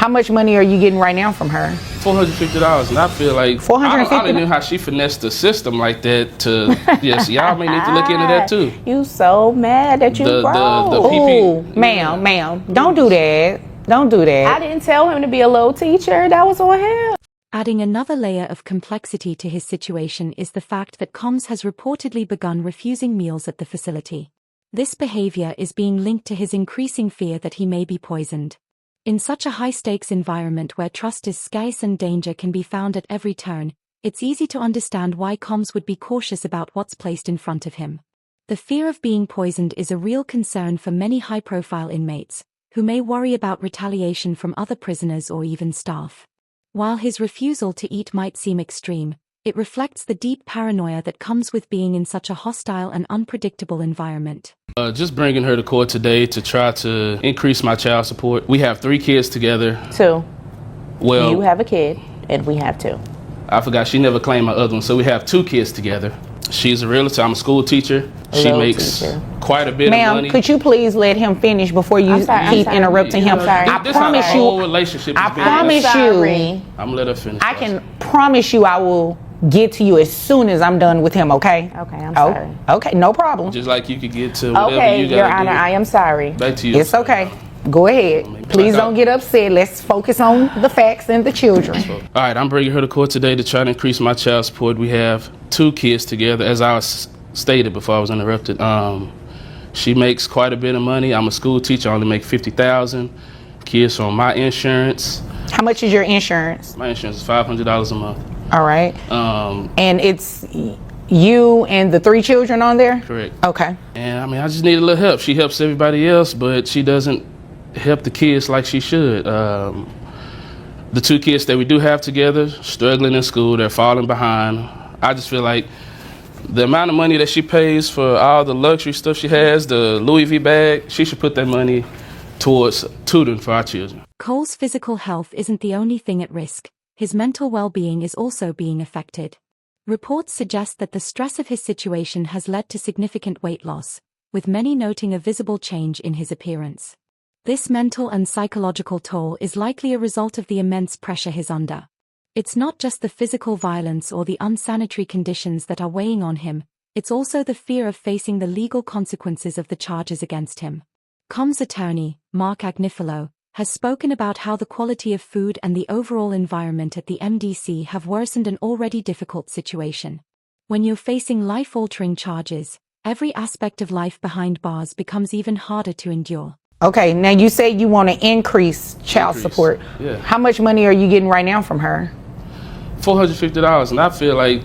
How much money are you getting right now from her? $450, and I feel like I don't know how she finessed the system like that. To yes, y'all may need to look into that too. You so mad that you broke. Oh, ma'am, don't do that. Don't do that. I didn't tell him to be a little teacher. That was on him. Adding another layer of complexity to his situation is the fact that Combs has reportedly begun refusing meals at the facility. This behavior is being linked to his increasing fear that he may be poisoned. In such a high-stakes environment where trust is scarce and danger can be found at every turn, it's easy to understand why Combs would be cautious about what's placed in front of him. The fear of being poisoned is a real concern for many high-profile inmates, who may worry about retaliation from other prisoners or even staff. While his refusal to eat might seem extreme, it reflects the deep paranoia that comes with being in such a hostile and unpredictable environment. Just bringing her to court today to try to increase my child support. We have 3 kids together. 2. Well, you have a kid, and we have 2. I forgot she never claimed my other one, so we have 2 kids together. She's a realtor. I'm a school teacher. She makes quite a bit of money. Ma'am, could you please let him finish before you keep interrupting him? I promise you. Whole relationship I promise you. I'm gonna let her finish. I can promise you I will get to you as soon as I'm done with him, okay? Okay, I'm sorry. Okay, no problem. Just like you could get to whatever you gotta Your Honor, do. I am sorry. Back to you. It's okay. Go ahead. Please don't get upset. Let's focus on the facts and the children. All right, I'm bringing her to court today to try to increase my child support. We have 2 kids together, as I stated before I was interrupted. She makes quite a bit of money. I'm a school teacher. I only make $50,000. Kids on my insurance. How much is your insurance? My insurance is $500 a month. All right. And it's you and the 3 children on there? Correct. Okay. And I mean, I just need a little help. She helps everybody else, but she doesn't help the kids like she should. The 2 kids that we do have together, struggling in school, they're falling behind. I just feel like the amount of money that she pays for all the luxury stuff she has, the Louis V bag, she should put that money towards tutoring for our children. Cole's physical health isn't the only thing at risk. His mental well-being is also being affected. Reports suggest that the stress of his situation has led to significant weight loss, with many noting a visible change in his appearance. This mental and psychological toll is likely a result of the immense pressure he's under. It's not just the physical violence or the unsanitary conditions that are weighing on him, it's also the fear of facing the legal consequences of the charges against him. Combs' attorney, Mark Agnifilo, has spoken about how the quality of food and the overall environment at the MDC have worsened an already difficult situation. When you're facing life-altering charges, every aspect of life behind bars becomes even harder to endure. Okay, now you say you want to increase child support. Yeah. How much money are you getting right now from her? $450, and I feel like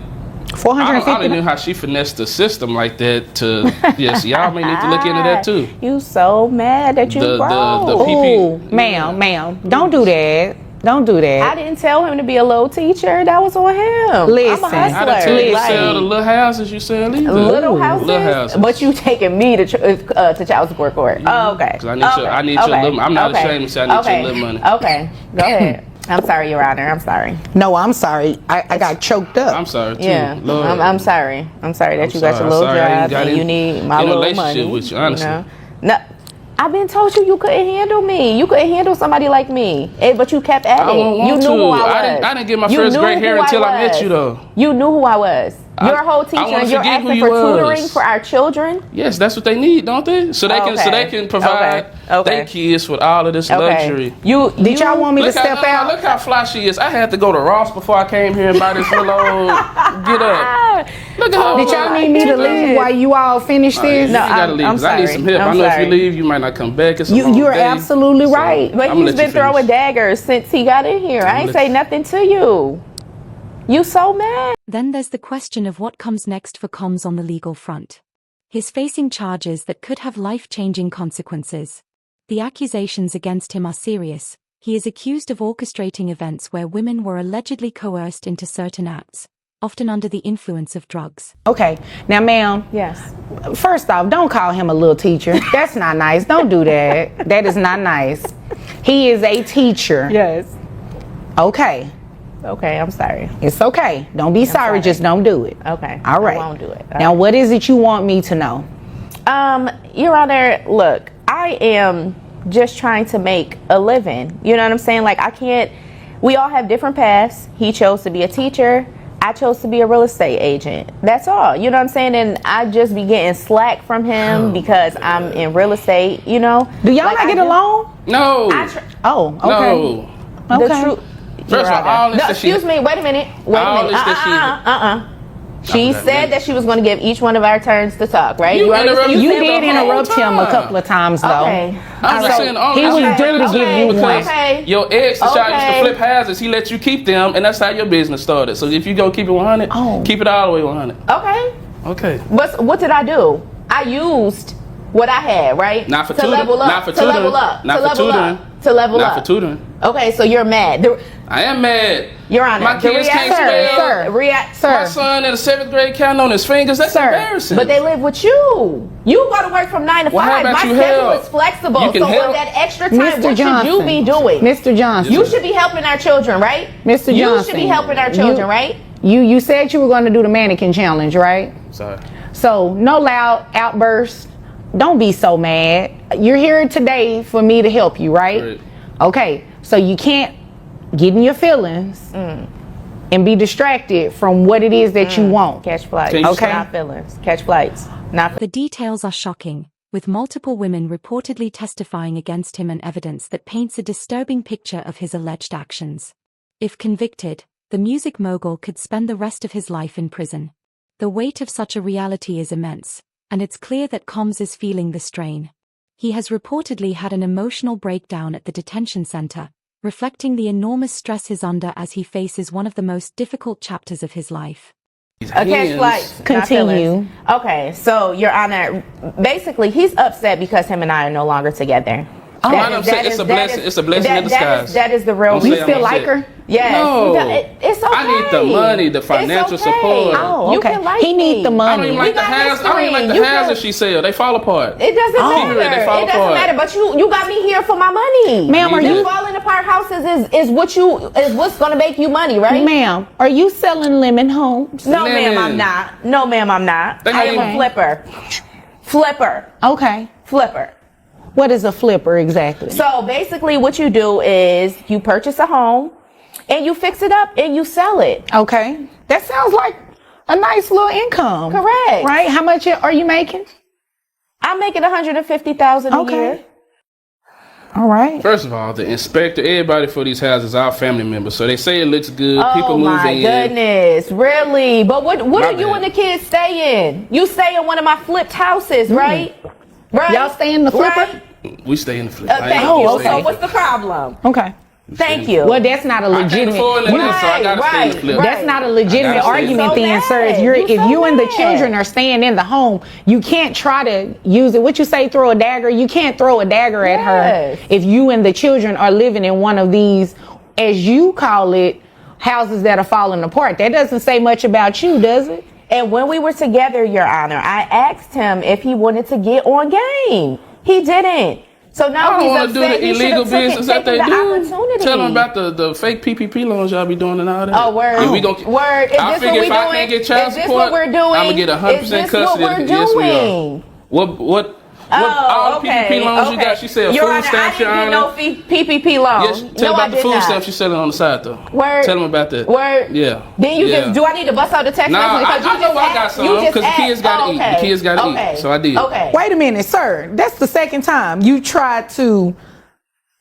$450. I don't know how she finessed the system like that. To yes, y'all may need to look into that too. You so mad that you broke. Oh, ma'am, don't do that. Don't do that. I didn't tell him to be a little teacher. That was on him. Listen, I'm a hustler. I didn't tell you to sell the little houses you sell either. Little houses? Little houses. But you taking me to child support court. Oh, okay. 'Cause I need your little. I'm not ashamed to say I need your little money. Okay, go ahead. I'm sorry, Your Honor. I'm sorry. No, I'm sorry. I got choked up. I'm sorry too. Yeah, Lord. I'm sorry. I'm sorry that you got your little job and you need my little money. With you, honestly. No, I've been told you couldn't handle me. You couldn't handle somebody like me. But you kept at it. You knew who I was. I didn't get my first gray hair until I met you, though. You knew who I was. You're a whole teacher and you're asking for tutoring for our children? Yes, that's what they need, don't they? So they can provide their kids with all of this luxury. Did y'all want me to step out? Look how fly she is. I had to go to Ross before I came here and buy this little old get up. Look at her. Did y'all need me to leave while you all finish this? No, you gotta leave. I need some help. I know if you leave, you might not come back. You're absolutely right. But he's been throwing daggers since he got in here. I ain't say nothing to you. You so mad. Then there's the question of what comes next for Combs on the legal front. He's facing charges that could have life-changing consequences. The accusations against him are serious. He is accused of orchestrating events where women were allegedly coerced into certain acts, often under the influence of drugs. Okay, now ma'am. Yes. First off, don't call him a little teacher. That's not nice. Don't do that. That is not nice. He is a teacher. Yes. Okay. Okay, I'm sorry. It's okay. Don't be sorry. Just don't do it. Okay. All right. I won't do it. Now, what is it you want me to know? Your Honor, look, I am just trying to make a living. You know what I'm saying? Like, I can't, we all have different paths. He chose to be a teacher. I chose to be a real estate agent. That's all. You know what I'm saying? And I just be getting slack from him because I'm in real estate, you know? Do y'all not get along? No. Oh, okay. No. Okay. First of all, excuse me, wait a minute. She said that she was going to give each one of our turns to talk, right? You did interrupt him a couple of times, though. Okay. I'm just saying, he was due to give you one. Okay. Your ex, the child used to flip houses. He let you keep them, and that's how your business started. So if you go keep it 100, keep it all the way 100. Okay. Okay. But what did I do? I used what I had, right? Not for to tutoring. level up. Not for to level tutoring. up. Not to for level tutoring. up. To level up. Not for tutoring. Okay, so you're mad. I am mad. Your Honor, my kids can't spell. My son in the 7th grade counting on his fingers. That's embarrassing. But they live with you. You go to work from 9 to 5. My schedule is flexible. So with that extra time, what should you be doing? Mr. Johnson. You should be helping our children, right? Mr. Johnson. You should be helping our children, right? You said you were going to do the mannequin challenge, right? Sorry. So no loud outbursts. Don't be so mad. You're here today for me to help you, right? Okay. So you can't get in your feelings and be distracted from what it is that you want. Catch flights. Okay. Not feelings. Catch flights. Not. The details are shocking, with multiple women reportedly testifying against him and evidence that paints a disturbing picture of his alleged actions. If convicted, the music mogul could spend the rest of his life in prison. The weight of such a reality is immense, and it's clear that Combs is feeling the strain. He has reportedly had an emotional breakdown at the detention center, reflecting the enormous stress he's under as he faces one of the most difficult chapters of his life. Catch flights. Continue. Okay, so Your Honor, basically he's upset because him and I are no longer together. I'm not upset. It's a blessing. It's a blessing in disguise. That is the real. You still like her? Yes. No. It's okay. I need the money, the financial support. Oh, okay. You can like he need the money. I don't even like the houses. I don't even like the houses she sell. They fall apart. It doesn't matter. They fall it doesn't apart. matter. But you got me here for my money, ma'am. Are you falling apart houses is what's going to make you money, right? Ma'am, are you selling lemon homes? No, ma'am, I'm not. No, ma'am, I'm not. I am a flipper. Flipper. Okay. Flipper. What is a flipper exactly? So basically what you do is you purchase a home and you fix it up and you sell it. Okay. That sounds like a nice little income. Correct. Right? How much are you making? I'm making $150,000 a year. All right. First of all, the inspector, everybody for these houses, our family members. So they say it looks good. Oh, people move in. Oh my goodness. Really? But what My are you bad. and the kids stay in? You stay in one of my flipped houses, right? Right. Y'all stay in the flipper? Right? We stay in the flip. Thank you. okay. So what's the problem? Okay. Thank you. Well, that's not a legitimate. So I gotta stay in the flip. That's not a legitimate argument, So then, mad. sir. If you and the children are staying in the home, you can't try to use it. What you say, throw a dagger? You can't throw a dagger at her if you and the children are living in one of these, as you call it, houses that are falling apart. That doesn't say much about you, does it? And when we were together, Your Honor, I asked him if he wanted to get on game. He didn't. So now I don't he's want to do upset. the He illegal should've business that they the do. opportunity. Tell them about the fake PPP loans y'all be doing and all that. Oh, word. Yeah, Word. Is I this figure what if we're I doing? can't get child Is this support, what we're doing? I'm gonna get 100% Is this custody. what we're Yes, we doing? are. All the PPP loans you got, she said Your food Honor, stamps, Your I Honor. didn't get no PPP loans. Yes, tell about the food stamps you're selling on the side though. Word. Tell them about that. Word. Yeah. Then do I need to bust out the text Nah, message? I know I got some because the kids gotta eat. The kids gotta eat. So I did. Okay. Wait a minute, sir. That's the second time you tried to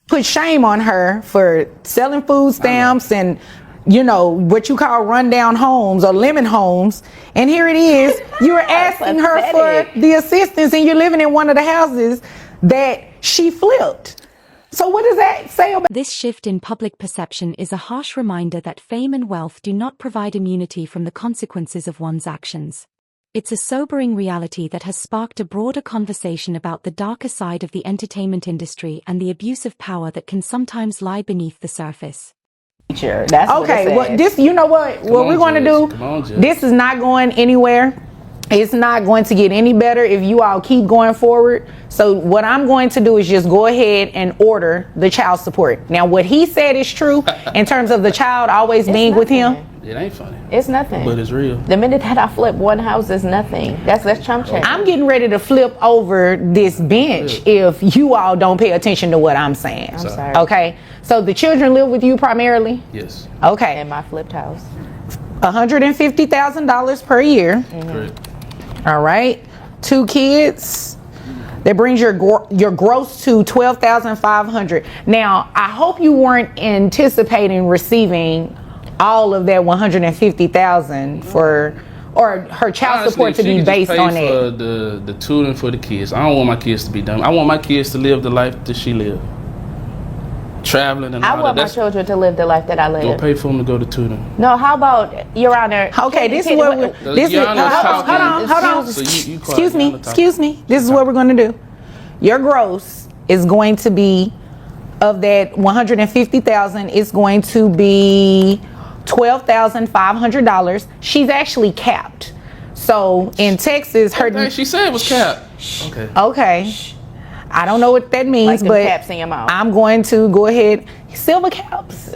put shame on her for selling food stamps and, you know, what you call rundown homes or lemon homes. And here it is. You're asking her for the assistance and you're living in one of the houses that she flipped. So what does that say about This shift in public perception is a harsh reminder that fame and wealth do not provide immunity from the consequences of one's actions. It's a sobering reality that has sparked a broader conversation about the darker side of the entertainment industry and the abuse of power that can sometimes lie beneath the surface. That's okay, well, this, you know what we're going to do? This is not going anywhere. It's not going to get any better if you all keep going forward. So what I'm going to do is just go ahead and order the child support. Now, what he said is true in terms of the child always being with him. It ain't funny. It's nothing. But it's real. The minute that I flip one house is nothing. That's chump change. I'm getting ready to flip over this bench if you all don't pay attention to what I'm saying. I'm sorry. Okay, so the children live with you primarily? Yes. Okay, In my flipped house. $150,000 per year. Correct. All right, 2 kids. That brings your gross to $12,500. Now, I hope you weren't anticipating receiving all of that $150,000 for, or her child Honestly, support to she be can based just on pay that. for the tutoring for the kids. I don't want my kids to be dumb. I want my kids to live the life that she lived. Traveling and I all want that. my children to live the life that I Go live. pay for them to go to tutoring. No, how about, Your Honor? Okay, this is what this is. Your Honor's talking. Hold on. So you quiet, Excuse Your me. Honor talking. Excuse me. This is what we're going to do. Your gross is going to be, of that $150,000, it's going to be $12,500. She's actually capped. So in Texas, her Everything she said was cap. Okay. okay. I don't know what that means, Like them but caps in your mouth. I'm going to go ahead. Silver caps.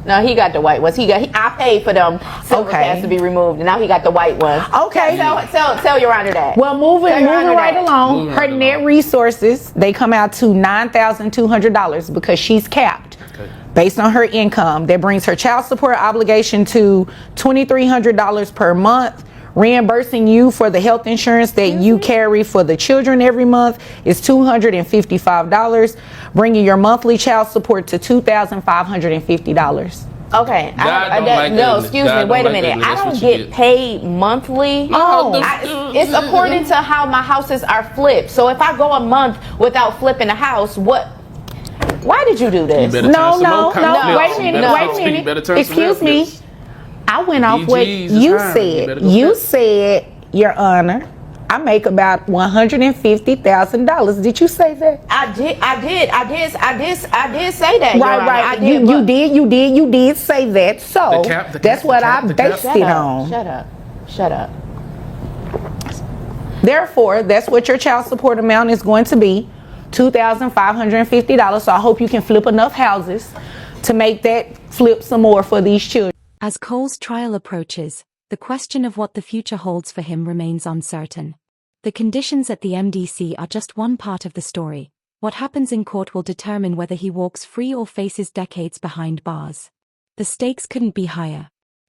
No, he got the white ones. I paid for them silver Okay. caps to be removed, and now he got the white ones. Okay. Tell Your Honor that. Well, moving Tell Your Honor right that. along, Moving her right net along. resources, they come out to $9,200 because she's capped. Okay. Based on her income. That brings her child support obligation to $2,300 per month. Reimbursing you for the health insurance that you carry for the children every month is $255, bringing your monthly child support to $2,550. Okay. God don't like no, ugly. excuse God me. Wait don't a like minute. ugly. I That's don't what you get get. paid monthly. Oh. It's according to how my houses are flipped. So if I go a month without flipping a house, why did you do You this? better No, turn some no, more no, conflicts. wait a You minute, better wait a talk- minute. you better turn some Excuse me. conflicts. I went off what DGs is you high. You said. better go You back. said, Your Honor, I make about $150,000. Did you say that? I did say that. Your Honor. I did, You but- did say that. So The cap, the that's cap, what the cap, I the cap. based Shut it up. on. Shut up. Therefore, that's what your child support amount is going to be, $2,550. So I hope you can flip enough houses to make that flip some more for these children. As Cole's trial approaches, the question of what the future holds for him remains uncertain. The conditions at the MDC are just one part of the story. What happens in court will determine whether he walks free or faces decades behind bars. The stakes couldn't be higher.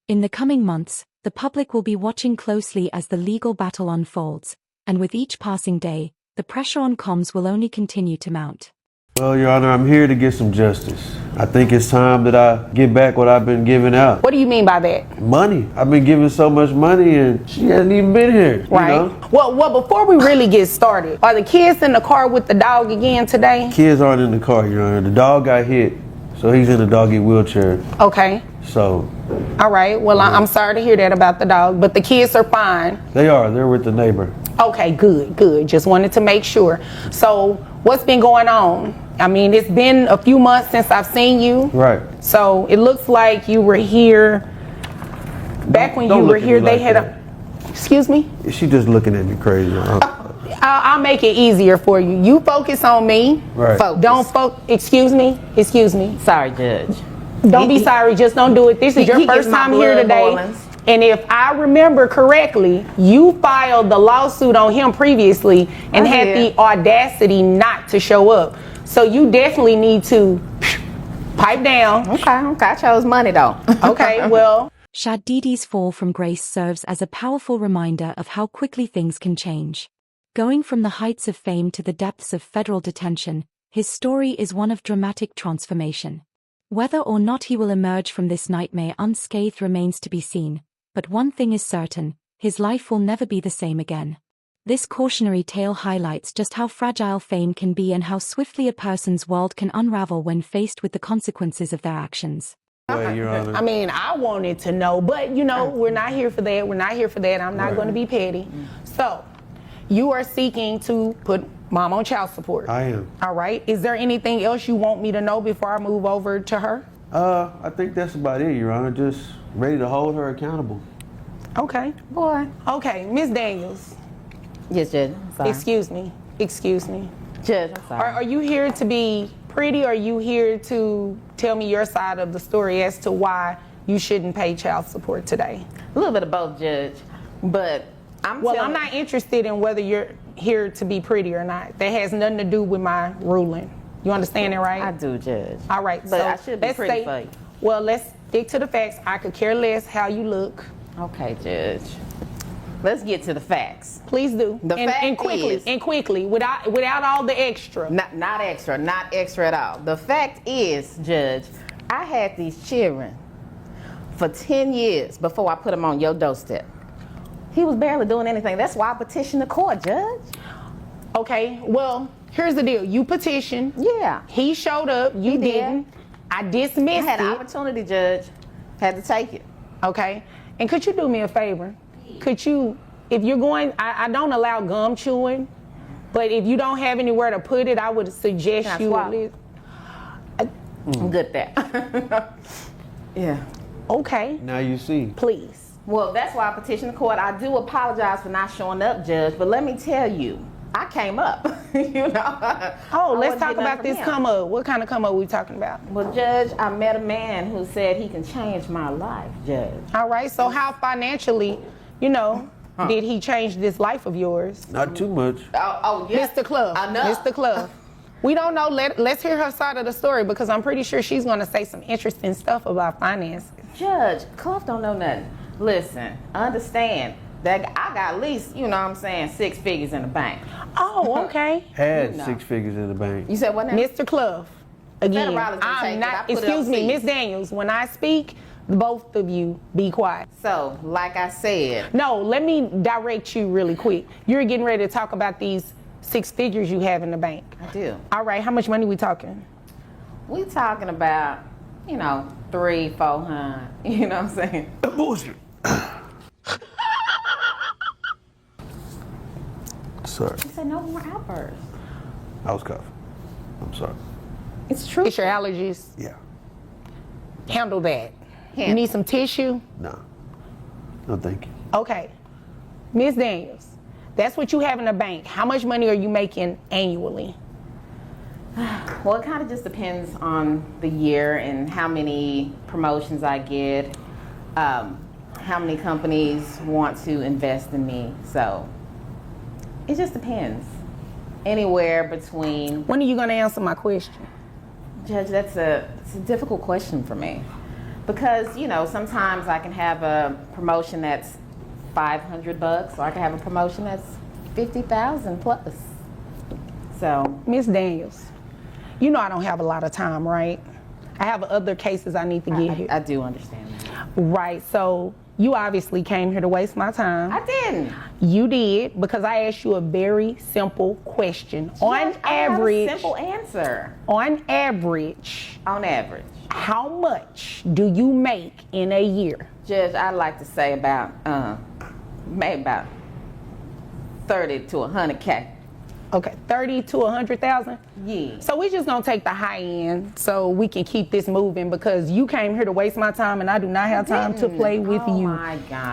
In the coming months, the public will be watching closely as the legal battle unfolds, and with each passing day, the pressure on comms will only continue to mount. Well, Your Honor, I'm here to get some justice. I think it's time that I get back what I've been giving out. What do you mean by that? Money. I've been giving so much money and she hasn't even been here. Right. You know? Well, before we really get started, are the kids in the car with the dog again today? Kids aren't in the car, Your Honor. The dog got hit, so he's in a doggy wheelchair. Okay. So All right. Well, I'm sorry to hear that about the dog, but the kids are fine. they're with the neighbor. Okay, good. Just wanted to make sure. So, what's been going on? I mean, it's been a few months since I've seen you. Right. So, it looks like you were here back when Don't you were look at here. me They like had that. Excuse me? She just looking at me crazy. I'll make it easier for you. You focus on me. Right. Don't excuse me. Sorry, Judge. Don't be sorry. Just don't do it. This is your he first gets my time here blood today. boilings. And if I remember correctly, you filed the lawsuit on him previously and I had did. the audacity not to show up. So you definitely need to pipe down. Okay. I chose money though. Okay, well, Shadidi's fall from grace serves as a powerful reminder of how quickly things can change. Going from the heights of fame to the depths of federal detention, his story is one of dramatic transformation. Whether or not he will emerge from this nightmare unscathed remains to be seen, but one thing is certain, his life will never be the same again. This cautionary tale highlights just how fragile fame can be and how swiftly a person's world can unravel when faced with the consequences of their actions. Way, Your Honor. I mean, I wanted to know, but we're not here for that. I'm not going to be petty. So, you are seeking to put mom on child support. I am. All right. Is there anything else you want me to know before I move over to her? I think that's about it, Your Honor. Just ready to hold her accountable. Okay. Boy. Okay, Miss Daniels. Yes, Judge. Sorry. Excuse me. Judge, I'm sorry. Are you here to be pretty, or are you here to tell me your side of the story as to why you shouldn't pay child support today? A little bit of both, Judge. But I'm not interested in whether you're here to be pretty or not. That has nothing to do with my ruling. You understand it, right? I do, Judge. All right, But so I should be let's pretty say, for you. well, let's stick to the facts. I could care less how you look. Okay, Judge. Let's get to the facts. Please do. The fact and quickly, without all the extra. Not extra at all. The fact is, Judge, I had these children for 10 years before I put them on your doorstep. He was barely doing anything. That's why I petitioned the court, Judge. Okay, well, here's the deal. You petitioned. Yeah. He showed up. You did. didn't. I dismissed I had it. an opportunity, Judge. Had to take it. Okay. And could you do me a favor? Could you, if you're going, I don't allow gum chewing, but if you don't have anywhere to put it, I would suggest Can I you at swallow? least. I'm good at that. Yeah. Okay. Now you see. Please. Well, that's why I petitioned the court. I do apologize for not showing up, Judge, but let me tell you, I came up. You know. Oh, I let's wasn't talk getting about nothing this from him. come up. What kind of come up we talking about? Well, Judge, I met a man who said he can change my life, Judge. All right. So how financially, did he change this life of yours? Not too much. Oh, yeah. Mr. Clough. I know. Mr. Clough. We don't know. Let's hear her side of the story because I'm pretty sure she's going to say some interesting stuff about finances. Judge, Clough don't know nothing. Listen, understand that I got at least, 6 figures in the bank. Oh, okay. Had You know. 6 figures in the bank. You said what now? Mr. Clough. Again, Federal doesn't take I'm it. I not. put it Excuse me, overseas. Miss Daniels. When I speak, both of you be quiet. So, like I said, No, let me direct you really quick. You're getting ready to talk about these 6 figures you have in the bank. I do. All right, how much money we talking? We talking about, 300-400. You know what I'm saying? Bullshit. Sorry. He said no more outbursts. I was coughing. I'm sorry. It's true. It's your allergies. Yeah. Handle that. You Handle. need some tissue? No. No, thank you. Okay. Miss Daniels, that's what you have in the bank. How much money are you making annually? Well, it kind of just depends on the year and how many promotions I get, how many companies want to invest in me. So it just depends. Anywhere between. When are you going to answer my question? Judge, it's a difficult question for me because sometimes I can have a promotion that's $500, or I can have a promotion that's $50,000 plus. So, Miss Daniels, I don't have a lot of time, right? I have other cases I need to get here. I do understand that. Right, so you obviously came here to waste my time. I didn't. You did, because I asked you a very simple question. Judge, On I have a average, simple answer. on average, how much do you make in a year? Judge, I'd like to say about maybe about 30 to 100K. Okay, 30 to 100,000? Yeah. So we just gonna take the high end so we can keep this moving because you came here to waste my time and I do not have time to play with Oh you. my God.